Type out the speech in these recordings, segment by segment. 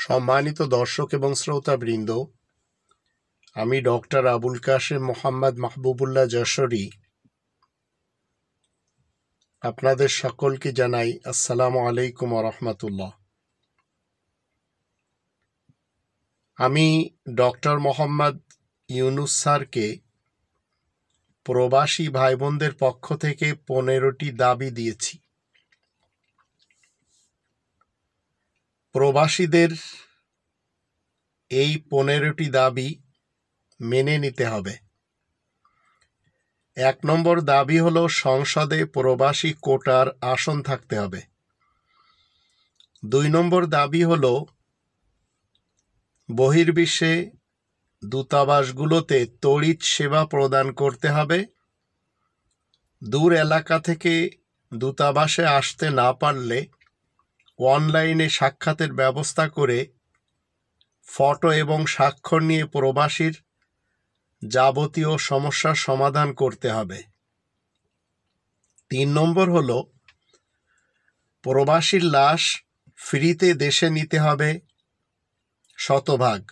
সম্মানিত দর্শক এবং শ্রোতাবৃন্দ, আমি ডক্টর আবুল কাশেম মোহাম্মদ মাহবুবুল্লাহ যশোরী আপনাদের সকলকে জানাই আসসালামু আলাইকুম ওয়া রাহমাতুল্লাহ। আমি ডক্টর মোহাম্মদ ইউনুস স্যারকে প্রবাসী ভাই বোনদের পক্ষ থেকে 15টি দাবি দিয়েছি। প্রবাসীদের এই 15টি দাবি মেনে নিতে হবে। 1 নম্বর দাবি হলো সংসদে প্রবাসী কোটার আসন থাকতে হবে। 2 নম্বর দাবি হলো বহির্বিশ্বে দূতাবাসগুলোতে তড়িৎ সেবা প্রদান করতে হবে। দূর এলাকা থেকে দূতাবাসে আসতে না পারলে অনলাইনে সাক্ষাতের ব্যবস্থা করে ফটো এবং স্বাক্ষর নিয়ে প্রবাসীর যাবতীয় সমস্যার সমাধান করতে হবে। 3 নম্বর হলো প্রবাসীর লাশ ফ্রিতে দেশে নিতে হবে শতভাগ।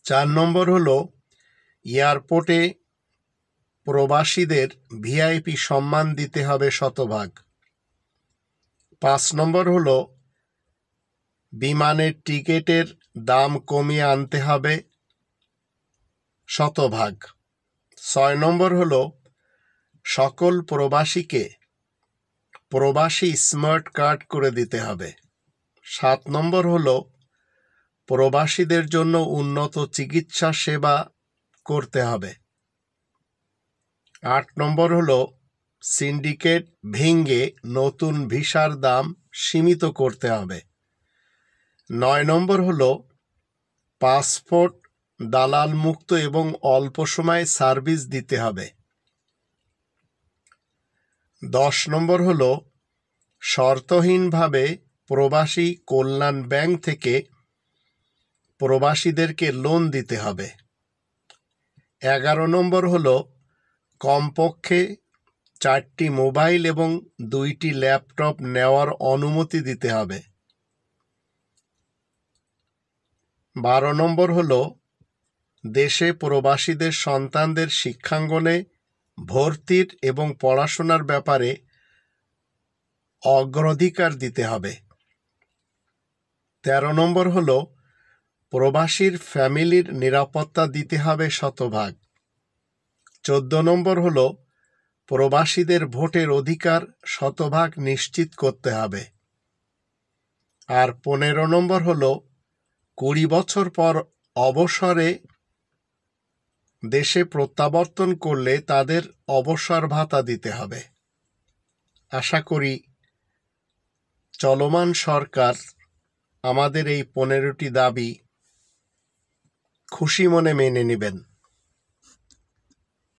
4 নম্বর হলো এয়ারপোর্টে প্রবাসীদের ভিআইপি সম্মান দিতে হবে শতভাগ। 5 নম্বর হলো বিমানের টিকিটের দাম কমিয়ে আনতে হবে শতভাগ। 6 নম্বর হলো সকল প্রবাসীকে প্রবাসী স্মার্ট কার্ড করে দিতে হবে। 7 নম্বর হলো প্রবাসীদের জন্য উন্নত চিকিৎসা সেবা করতে হবে। 8 নম্বর হলো সিন্ডিকেট ভেঙে নতুন ভিসার দাম সীমিত করতে হবে। 9 নম্বর হলো পাসপোর্ট দালাল মুক্ত এবং অল্প সময়ে সার্ভিস দিতে হবে। 10 নম্বর হলো শর্তহীনভাবে প্রবাসী কল্যাণ ব্যাংক থেকে প্রবাসীদেরকে লোন দিতে হবে। 11 নম্বর হলো কমপক্ষে 4টি মোবাইল এবং 2টি ল্যাপটপ নেওয়ার অনুমতি দিতে হবে। 12 নম্বর হলো দেশে প্রবাসীদের সন্তানদের শিক্ষাঙ্গনে ভর্তির এবং পড়াশোনার ব্যাপারে অগ্রাধিকার দিতে হবে। 13 নম্বর হলো প্রবাসীর ফ্যামিলির নিরাপত্তা দিতে হবে শতভাগ। 14 নম্বর হলো প্রবাসীদের ভোটের অধিকার শতভাগ নিশ্চিত করতে হবে। আর 15 নম্বর হলো 20 বছর পর অবসরে দেশে প্রত্যাবর্তন করলে তাদের অবসর ভাতা দিতে হবে। আশা করি চলমান সরকার আমাদের এই 15টি দাবি খুশি মনে মেনে নেবেন।